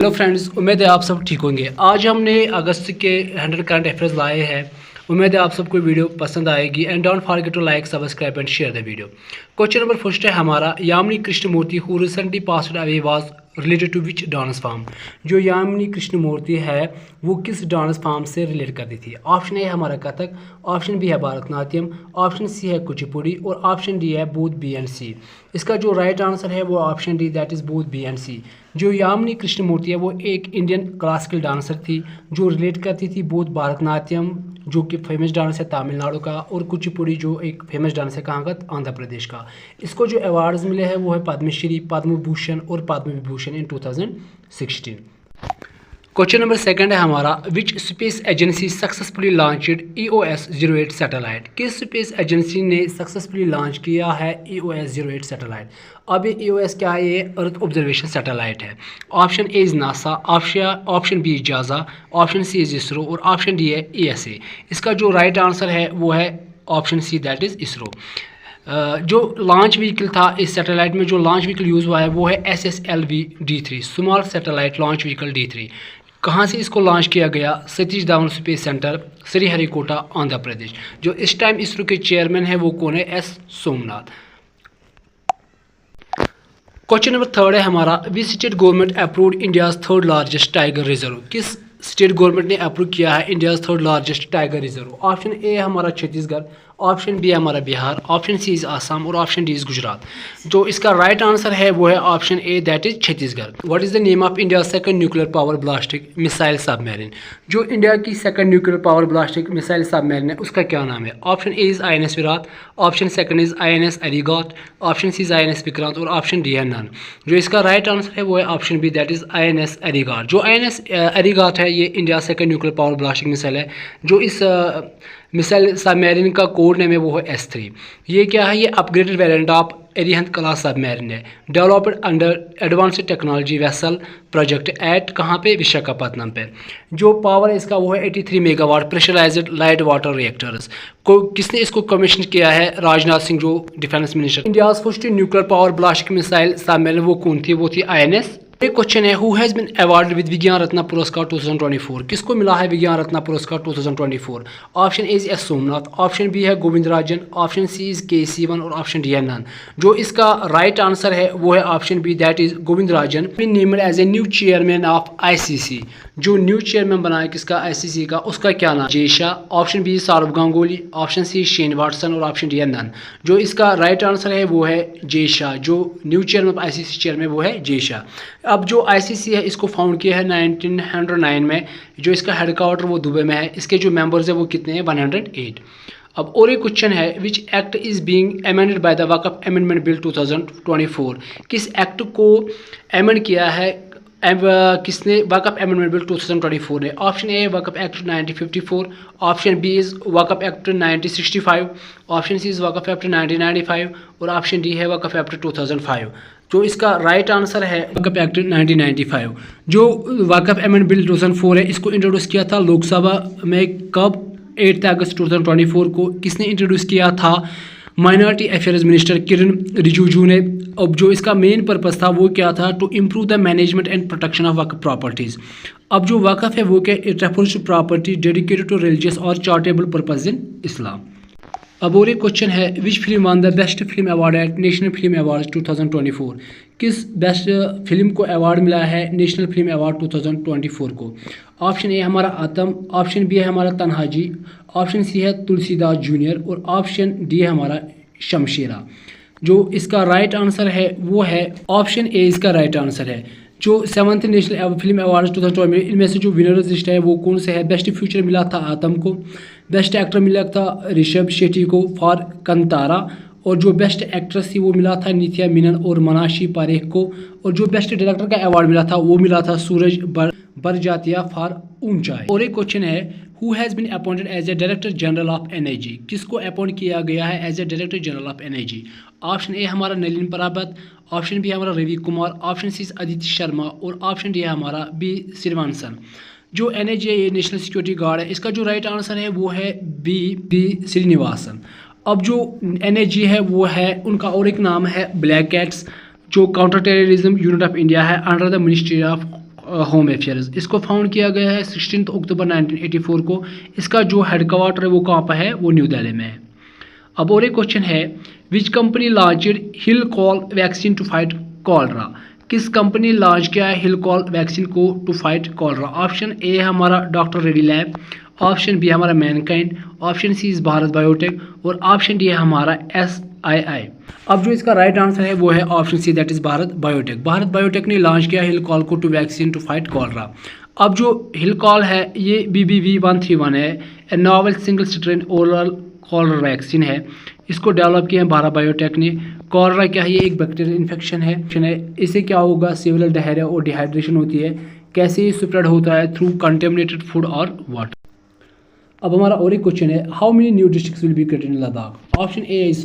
Hello friends, उम्मीद है आप सब ठीक होंगे। आज हमने अगस्त के 100 करंट अफेयर्स लाए हैं। उम्मीद है आप सबको वीडियो पसंद आएगी and don't forget to like, subscribe and share the video. Question number first है हमारा, Yamini Krishnamurthy who recently passed away was related to which dance form. जो यामिनी कृष्णमूर्ति है वो किस डांस फॉर्म से रिलेट करती थी। ऑप्शन ए है हमारा कथक, ऑप्शन बी है भरतनाट्यम, ऑप्शन सी है कुचिपुड़ी और ऑप्शन डी है बोथ बी एंड सी। इसका जो राइट आंसर है वो option D, that is both B and C. जो यामिनी कृष्णमूर्ति है वो एक इंडियन क्लासिकल डांसर थी जो रिलेट करती थी बोथ भरतनाट्यम जो कि फेमस डांस है तमिलनाडु का, और कुचिपुड़ी जो एक फेमस डांस है कहाँ का, आंध्र प्रदेश का। इसको जो अवार्ड्स मिले हैं वो है पद्मश्री, पद्म भूषण और पद्म विभूषण इन 2016। क्वेश्चन नंबर सेकंड है हमारा, which space agency successfully launched EOS-08 satellite. किस स्पेस एजेंसी ने सक्सेसफुली लॉन्च किया है EOS-08 सैटेलाइट। अब ये EOS क्या है, ये अर्थ ऑब्जर्वेशन सैटेलाइट है। Option A is NASA, option B जाजा, ऑप्शन सी इज़ इसरो और ऑप्शन डी है ESA। इसका जो राइट आंसर है वो है option C, that is ISRO. जो लॉन्च व्हीकल था इस सैटेलाइट में, जो लॉन्च व्हीकल यूज़ हुआ है वो है SSLV D3, small satellite launch vehicle D3। कहाँ से इसको लॉन्च किया गया, सतीश धावन स्पेस सेंटर, श्रीहरिकोटा, आंध्र प्रदेश। जो इस टाइम इसरो के चेयरमैन है वो कौन है, S Somnath. Question number third है हमारा, which state government approved India's third largest tiger reserve. किस स्टेट गवर्नमेंट ने अप्रूव किया है India's third largest tiger reserve. Option A है हमारा छत्तीसगढ़, ऑप्शन बी है हमारा Bihar, option C is Assam और ऑप्शन डी इज़ गुजरात। जो इसका राइट आंसर है वो है option A, that is Chhattisgarh. What is the name of India second nuclear power ballistic missile submarine. जो इंडिया की second nuclear power ballistic missile submarine है उसका क्या नाम है। Option A is INS Viraat, option second is INS Aligarh, option C is INS Vikrant और option D है none. जो इसका राइट आंसर है वो है option B, that is INS Aligarh. जो INS अलीगढ़ है ये India second nuclear power ballistic missile है। जो इस मिसाइल सबमरीन का कोड नेम है वो है S3। ये क्या है, ये upgraded variant of Arihant class submarine है, developed under advanced technology vessel project at कहाँ पे, विशाखापत्तनम पे। जो पावर है इसका वो है 83 megawatt pressurized light water reactors. को किसने इसको कमीशन किया है, राजनाथ सिंह जो defence minister. India first nuclear power ballistic missile submarine वो कौन थी, वो थी INS। एक क्वेश्चन है, who has been award with Vigyan Ratna Puraskar 2024। किसको मिला है विज्ञान Ratna Puraskar 2024। Option A is S Somnath, option B है Govind Rajan, option C is K Sivan और ऑप्शन डी है नन। जो इसका राइट आंसर है वो है option B, that is Govind Rajan. Been named as a new chairman of ICC। जो न्यू चेयरमैन बना है किसका, ICC का, उसका क्या नाम, Jay Shah. Option B Sourav Ganguly, option C Shane Watson और ऑप्शन डी है नन। जो इसका राइट आंसर है वो है जय शाह। जो new chairman of ICC chairman वो है जय शाह। अब जो ICC है इसको फाउंड किया है 1909 में। जो इसका हेडक्वार्टर वो दुबई में है। इसके जो मेंबर्स है वो कितने हैं, 108। अब और एक क्वेश्चन है, which act is being amended by the Waqf amendment bill 2024। किस एक्ट को अमेंड किया है किसने, वक्फ अमेंडमेंट बिल 2024 ने। Option A Waqf act 1954, option B is Waqf act 1965, option C is Waqf act 1995 और ऑप्शन डी है वक्फ एक्ट 2005। जो इसका राइट आंसर है वक्फ एक्ट 1995। जो वक्फ अमेंडमेंट बिल 2004 है इसको इंट्रोड्यूस किया था लोकसभा में कब, 8 अगस्त 2024 को। किसने इंट्रोड्यूस किया था, माइनॉरिटी अफेयर्स मिनिस्टर किरण रिजिजू ने। अब जो इसका मेन पर्पस था वो क्या था, to improve the management and protection of Waqf properties. अब जो वक्फ है वो क्या, it refers to property dedicated to religious और चैरिटेबल पर्पज इन इस्लाम। अब और एक क्वेश्चन है, which film won the best film award at national film award 2024। किस बेस्ट फिल्म को अवार्ड मिला है नेशनल फिल्म अवार्ड 2024 को। ऑप्शन ए हमारा आतम, ऑप्शन बी है हमारा तन्हाजी, ऑप्शन सी है तुलसीदास जूनियर और ऑप्शन डी है हमारा शमशेरा। जो इसका राइट आंसर है वो है ऑप्शन ए, इसका राइट आंसर है। जो 7th नेशनल फिल्म अवार्ड 2024 इनमें से जो विनर्स लिस्ट है वो कौन से है, बेस्ट फ्यूचर मिला था आतम को, बेस्ट एक्टर मिला था ऋषभ शेट्टी को फॉर कंतारा, और जो बेस्ट एक्ट्रेस थी वो मिला था नित्या मेनन और मनाशी पारेख को, और जो बेस्ट डायरेक्टर का अवार्ड मिला था वो मिला था सूरज बरजातिया फॉर ऊंचाई। और एक क्वेश्चन है, who has been appointed as a director general of energy. किसको अपॉइंट किया गया है as a director general of energy. Option A हमारा नलिन पराबत, ऑप्शन बी हमारा रवि कुमार, ऑप्शन सी आदित्य शर्मा और ऑप्शन डी है हमारा बी श्रीवांसन। जो NHA ये नेशनल सिक्योरिटी गार्ड है इसका जो राइट आंसर है वो है बी श्रीनिवासन। अब जो NHA है वो है, उनका और एक नाम है ब्लैक कैट्स। जो counter terrorism unit of India है under the ministry of home affairs. इसको फाउंड किया गया है 16 अक्टूबर 1984 को। इसका जो हेडक्वार्टर है वो कहाँ पर है, वो न्यू दिल्ली में है। अब और एक क्वेश्चन है, which company launched Hillchol vaccine to fight cholera. किस कंपनी लॉन्च किया है हिलकॉल वैक्सीन को to fight cholera. Option A है हमारा doctor Reddy lab, option B है हमारा Mankind, option C is Bharat biotech और ऑप्शन डी है हमारा SII। अब जो इसका राइट आंसर है वो है option C, that is Bharat Biotech. Bharat Biotech ने लॉन्च किया हिलकॉल को to vaccine to fight cholera. अब जो हिलकॉल है ये BBV131 है, a novel single strain oral cholera vaccine है। इसको डेवलप किया है भारत बायोटेक ने। कॉलरा क्या है, ये एक बैक्टीरियल इन्फेक्शन है। इससे क्या होगा, सिविल डायरिया और डिहाइड्रेशन होती है। कैसे ये स्प्रेड होता है, थ्रू कंटेमिनेटेड फूड और वाटर। अब हमारा और एक क्वेश्चन है, how many new districts will be created in Ladakh. Option A is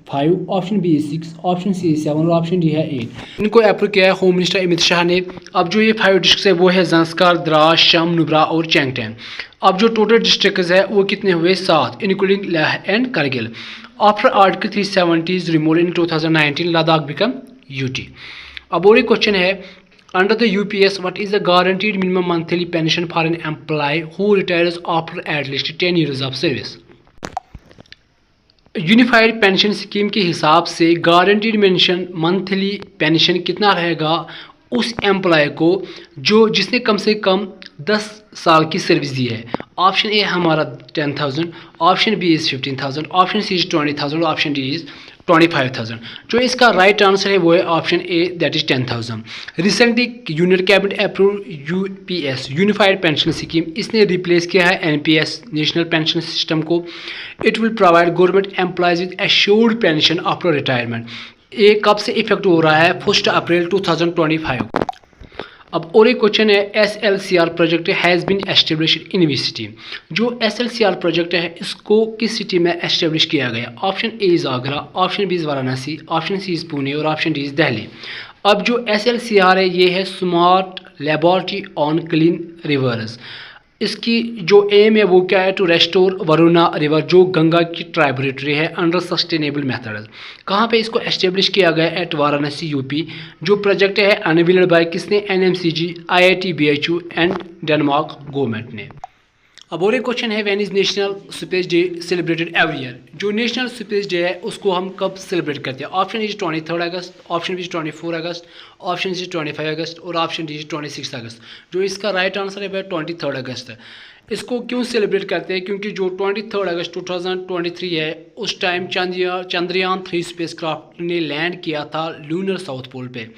5, option B is 6, option C is 7 और ऑप्शन डी है 8। इनको अप्रूव किया है होम मिनिस्टर अमित शाह ने। अब जो ये 5 डिस्ट्रिक्ट है वो है जंस्कार, द्रास, शम, नुब्रा और चैंगटैन। अब जो टोटल डिस्ट्रिक्ट है वो कितने हुए, 7, including Leh and Kargil. After article 370 is removed in 2019 Ladakh become UT। अब और एक क्वेश्चन है, under the UPS what is the guaranteed minimum monthly pension for an employee who retires after at least 10 years of service। Unified pension scheme के हिसाब से guaranteed mention monthly pension कितना रहेगा उस एम्प्लॉय को जिसने कम से कम 10 साल की सर्विस दी है। ऑप्शन ए हमारा 10,000, option B is 15,000, option C is 20,000, option D is 25,000। जो इसका राइट आंसर है वो है option A, that is 10,000। Recently union cabinet approve UPS unified pension scheme. इसने रिप्लेस किया है NPS नेशनल पेंशन सिस्टम को। It will provide government employees with assured pension after retirement. ये कब से इफेक्ट हो रहा है, 1 अप्रैल 2025। अब और एक क्वेश्चन है, SLCR project has been established in which city. जो SLCR प्रोजेक्ट है इसको किस सिटी में एस्टेब्लिश किया गया। Option A is Agra, option B is Varanasi, option C is Pune और ऑप्शन डी इज़ दिल्ली। अब जो SLCR है ये है smart laboratory on clean reverse. इसकी जो एम है वो क्या है, टू रेस्टोर वरुणा रिवर जो गंगा की ट्राइब्यूटरी है अंडर सस्टेनेबल मेथड। कहाँ पे इसको एस्टेब्लिश किया गया, एट वाराणसी UP। जो प्रोजेक्ट है अनवील्ड बाय किसने, NMCG, IIT BHU and Denmark government ने। अब और एक क्वेश्चन है, when is national space day celebrated every year. जो नेशनल स्पेस डे है उसको हम कब सेलिब्रेट करते हैं। ऑप्शन इज 23 अगस्त, ऑप्शन बी 24 अगस्त, ऑप्शन इज 25 अगस्त और ऑप्शन डी इज 26 अगस्त। जो इसका राइट आंसर है वह 23 अगस्त है। इसको क्यों सेलिब्रेट करते हैं, क्योंकि जो 23 अगस्त 2023 है उस टाइम चंद्रयान 3 स्पेस क्राफ्ट ने लैंड किया था लूनर साउथ पोल पे।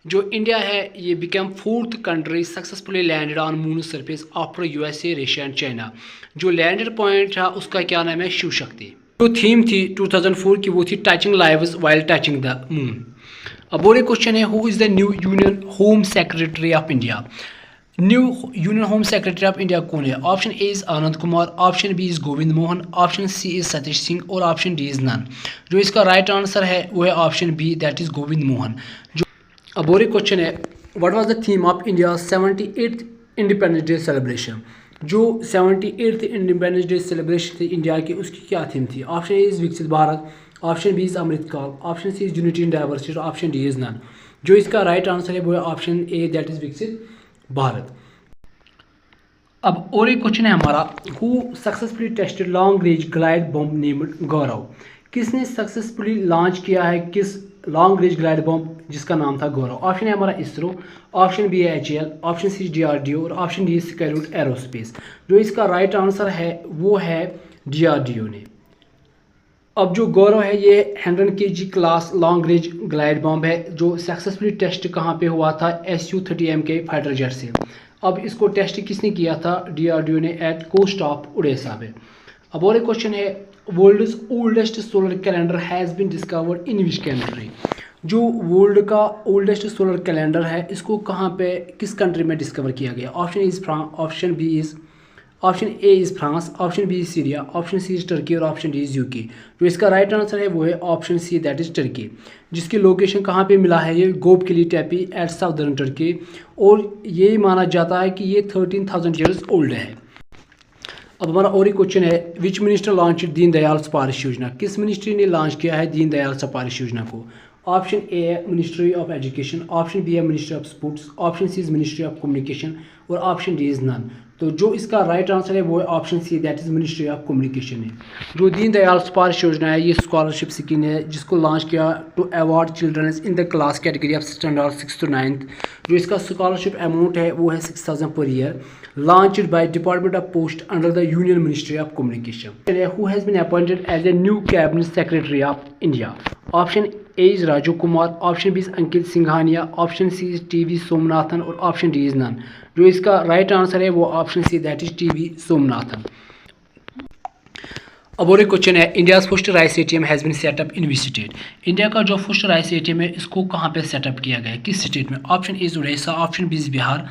जो इंडिया है ये become 4th country successfully landed on moon surface after USA, Russia and China. जो लैंडर पॉइंट था उसका क्या नाम है, शिव शक्ति। जो थीम थी 2004 की वो थी touching lives while touching the moon. अब और एक क्वेश्चन है, who is the new union home secretary of India. New union home secretary of India कौन है। Option A is Anand Kumar, option B is Govind Mohan, option C is Satish Singh और option D is none. जो इसका right answer है वो है option B, that is Govind Mohan. अब और एक क्वेश्चन है, what was the theme of India 78th independence day celebration. जो 78th इंडिपेंडेंस डे सेलिब्रेशन थी इंडिया की उसकी क्या थीम थी। Option A is Viksit Bharat, option B is Amritkaal, option C is unity in diversity और ऑप्शन डी इज़ नन। जो इसका right answer है वो है option A, that is Viksit Bharat. अब और एक क्वेश्चन है हमारा, who successfully tested long range glide bomb named Gaurav. किसने सक्सेसफुली लॉन्च किया है किस लॉन्ग रेंज ग्लाइड बॉम्ब जिसका नाम था गौरव। ऑप्शन है हमारा इसरो, ऑप्शन बी है HAL, ऑप्शन सी DRDO और ऑप्शन डी स्काईरूट एरोस्पेस। जो इसका राइट आंसर है वो है DRDO ने। अब जो गौरव है ये 100 kg class long range glide bomb है जो सक्सेसफुली टेस्ट कहाँ पे हुआ था, Su-30M के फाइटर जेट से। अब इसको टेस्ट किसने किया था, DRDO ने एट कोस्ट ऑफ उड़ीसा में। अब और एक क्वेश्चन है, world's oldest solar calendar has been discovered in which country. जो वर्ल्ड का ओल्डेस्ट सोलर कैलेंडर है इसको कहाँ पे किस कंट्री में डिस्कवर किया गया। Option is France, option A is France, option B is Syria, option C is Turkey और ऑप्शन डी इज़ UK। जो इसका राइट आंसर है वो है option C, that is Turkey. जिसकी लोकेशन कहाँ पे मिला है, ये Gobekli Tepe at southern Turkey. और ये माना जाता है कि ये 13,000 ईयर्स ओल्ड है। अब हमारा और एक क्वेश्चन है, विच मिनिस्टर लॉन्च दीनदयाल सपारिश योजना। किस मिनिस्ट्री ने लॉन्च किया है दीनदयाल सपारिश योजना को। ऑप्शन ए है ministry of education, option B है ministry of sports, option C is ministry of communication और ऑप्शन डी इज नन। तो जो इसका राइट आंसर है वो है option C, that is ministry of communication है। जो दीनदयाल स्पार्श योजना है ये स्कॉलरशिप स्कीम है जिसको लॉन्च किया to award children in the class category of standard 6 to 9th। जो इसका स्कॉलरशिप अमाउंट है वो है 6000 per year, launched by Department of Post under the Union Ministry of Communication. Who has been appointed as a new Cabinet Secretary of India? Option A is Raju Kumar, option B is Ankit Singhania, option C is TV Somnathan और option D is none। जो इसका right answer है वो option C, that is TV Somanathan. अब और एक question है, India's first rice ATM has been setup in which state? India का जो फर्स्ट राइस एटीएम है इसको कहाँ पे सेटअप किया गया है, किस स्टेट में? Option A is Orissa, option B is Bihar,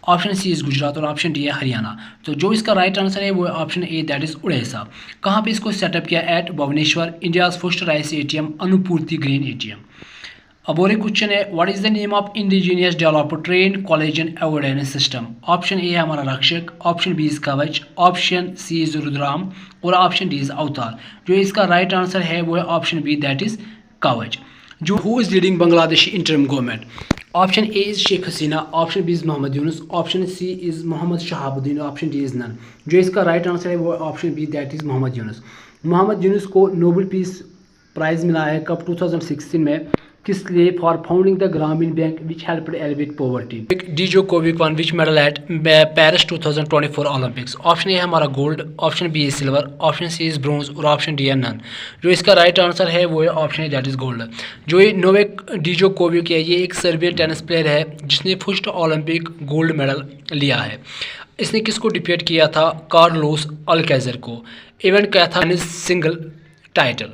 option C is Gujarat और ऑप्शन डी है हरियाणा। तो जो इसका राइट आंसर है वो है option A, that is Orissa. कहाँ पे इसको सेटअप किया? At Bhubaneswar, India's first rice ATM Annapurti grain ATM. अब और एक क्वेश्चन है, what is the name of indigenous developer train collision avoidance system? Option A है हमारा Rakshak, option B is Kavach, option C is Rudram और ऑप्शन डी इज अवतार। जो इसका राइट आंसर है वो है option B, that is Kavach. जो who is leading Bangladeshi interim government? Option A is Sheikh Hasina, option B is Mohammad Yunus, option C is Mohammad Shahabuddin, option D is none. जो इसका राइट आंसर है वो option B, that is Mohammad Yunus. Mohammad Yunus को नोबेल पीस प्राइज़ मिला है कब? 2016 में। किस लिए? For founding the Grameen Bank which helped alleviate poverty. Djokovic won which medal at Paris 2024 Olympics? Option A है हमारा gold, option B is silver, option C is bronze और ऑप्शन डी है नन। जो इसका राइट आंसर है वो है option A, that is gold. जो ये नोवेक डिजोकोविक है ये एक सर्बियन टेनिस प्लेयर है जिसने फर्स्ट ओलंपिक गोल्ड मेडल लिया है। इसने किसको डिफीट किया था? कार्लोस अल्कैजर को। इवेंट क्या था? Single title.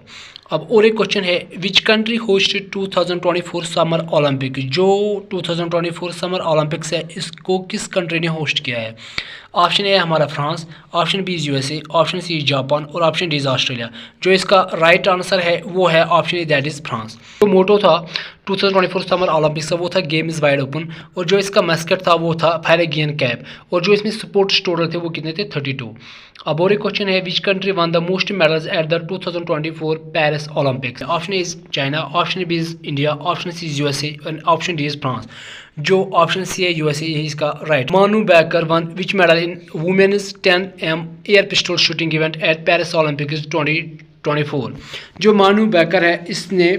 अब और एक क्वेश्चन है, which country hosted 2024 summer Olympic? जो 2024 समर ओलंपिक्स है इसको किस कंट्री ने होस्ट किया है? ऑप्शन ए है हमारा France, option B is USA, option C is Japan और ऑप्शन डी इज ऑस्ट्रेलिया। जो इसका राइट आंसर है वो है option A, that is France. जो मोटो था 2024 समर ओलंपिक्स का वो था गेम इज वाइड ओपन और जो इसका मैस्कट था वो था फेरेगियन कैप और जो इसमें स्पोर्ट्स टोटल थे वो कितने थे? 32। अब और एक क्वेश्चन है, which country won the most medals at the 2024 Paris Olympics? Option A is China, option B is India, option C is USA and option D is France. जो ऑप्शन सी है यूएसए, यही इसका right. Manu Bhaker won which medal in women's 10m air pistol shooting event at Paris Olympics 2024? जो मानू बैकर है इसने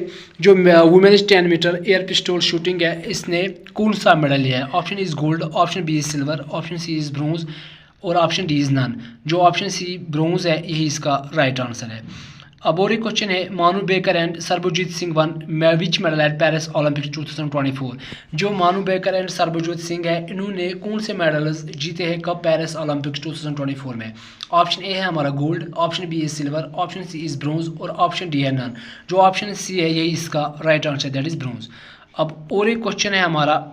जो women's 10 metre air pistol shooting है इसने कौन सा मेडल लिया है? Option is gold, option B is silver, option C is bronze और ऑप्शन डी इज नन। जो ऑप्शन सी ब्रोंज है यही इसका राइट आंसर है। अब और एक क्वेश्चन है, मानू baker and Sarabjit Singh one which medal at Paris Olympics 2024? जो मानू बेकर एंड सरबजीत सिंह है इन्होंने कौन से मेडल्स जीते हैं कब? पेरिस ओलंपिक्स 2024 में। ऑप्शन ए है हमारा gold, option B is silver, option C is bronze और ऑप्शन डी है नन। जो ऑप्शन सी है यही इसका right answer, that is bronze. अब और एक क्वेश्चन है हमारा,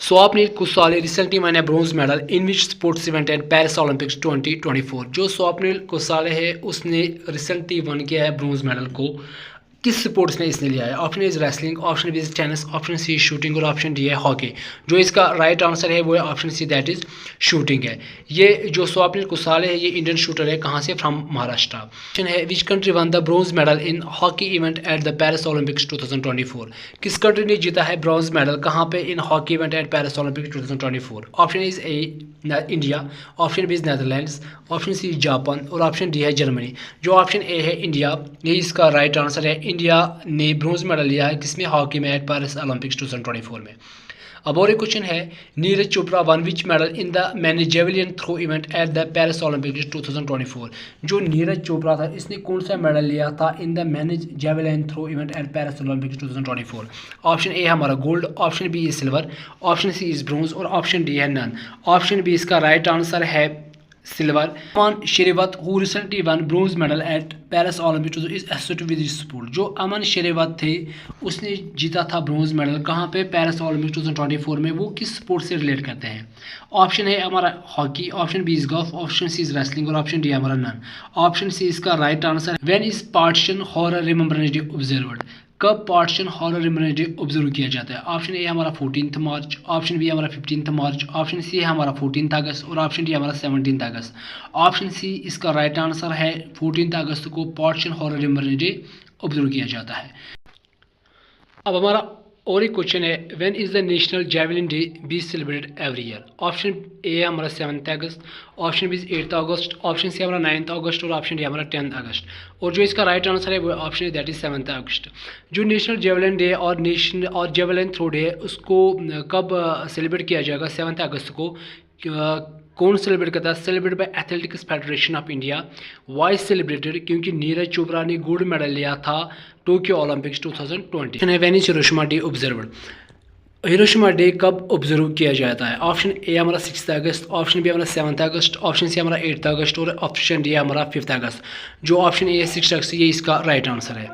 Swapnil Kusale recently won bronze medal in which sports event at Paris Olympics 2024? जो स्वप्निल कुसाले है उसने रिसेंटली वन किया है ब्रोंज मेडल को, किस स्पोर्ट्स में इसने लिया है? Option is wrestling, option B is tennis, option C is shooting और ऑप्शन डी है हॉकी। जो इसका राइट आंसर है वो है option C, that is shooting है। ये जो स्वप्निल कुसाले है ये इंडियन शूटर है, कहाँ से? फ्रॉम महाराष्ट्र। क्वेश्चन है, which country won the bronze medal in hockey event at the Paris Olympics 2024? किस कंट्री ने जीता है ब्रोंज मेडल कहाँ पे? In hockey event at Paris Olympics 2024? Option is A India, option B is Netherlands, option C is Japan और option D है Germany. जो option A है इंडिया, यही इसका राइट आंसर है। इंडिया ने ब्रोंज मेडल लिया है किसमें? हॉकी में एट पेरिस ओलंपिक्स 2024 में। अब और एक क्वेश्चन है, Neeraj Chopra won which medal in the man javelin throw event at the Paris Olympics 2024? जो नीरज चोपड़ा था इसने कौन सा मेडल लिया था in the man javelin throw event at Paris Olympics 2024? Option A हमारा gold, option B is silver, option C is bronze और option D है नन। ऑप्शन बी इसका राइट आंसर है silver. Aman Sehrawat who recently won bronze medal at Paris Olympics is associated with sport? जो अमन शेरवत थे उसने जीता था ब्रोंज मेडल कहाँ पे? पेरिस ओलंपिक्स 2024 में। वो किस स्पोर्ट से रिलेट करते हैं? ऑप्शन है हमारा hockey, option B is golf, option C is wrestling और ऑप्शन डी हमारा नन। ऑप्शन सी इसका राइट आंसर है। When is partition horror remembrance day observed? कब partition horror remembrance day observe किया जाता है? ऑप्शन ए हमारा 14 मार्च, ऑप्शन बी हमारा 15 मार्च, ऑप्शन सी है हमारा 14 अगस्त और ऑप्शन डी हमारा 17 अगस्त। ऑप्शन सी इसका राइट आंसर है। 14 अगस्त को partition horror remembrance day observe किया जाता है। अब हमारा और एक क्वेश्चन है, when is the national javelin day be celebrated every year. Option A है हमारा 7 अगस्त, ऑप्शन बी 8 अगस्त, ऑप्शन सी हमारा 9 अगस्त और ऑप्शन डी हमारा 10 अगस्त। और जो इसका राइट आंसर है वो ऑप्शन है दैट इज़ 7 अगस्त। जो नेशनल जेवलिन डे और जेवलिन थ्रो डे है उसको कब सेलिब्रेट किया जाएगा? 7 अगस्त को। कौन सेलिब्रेट करता है? Celebrate by athletics federation of India. Why celebrated? क्योंकि नीरज चोपड़ा ने गोल्ड मेडल लिया था Tokyo Olympics 2020। When is Hiroshima day observed? Hiroshima day कब ऑब्जर्व किया जाता है? ऑप्शन ए हमारा 6 अगस्त, ऑप्शन बी हमारा 7 अगस्त, ऑप्शन सी हमारा 8 अगस्त और ऑप्शन डी हमारा 5 अगस्त। जो ऑप्शन ए है 6 अगस्त, ये इसका राइट आंसर है।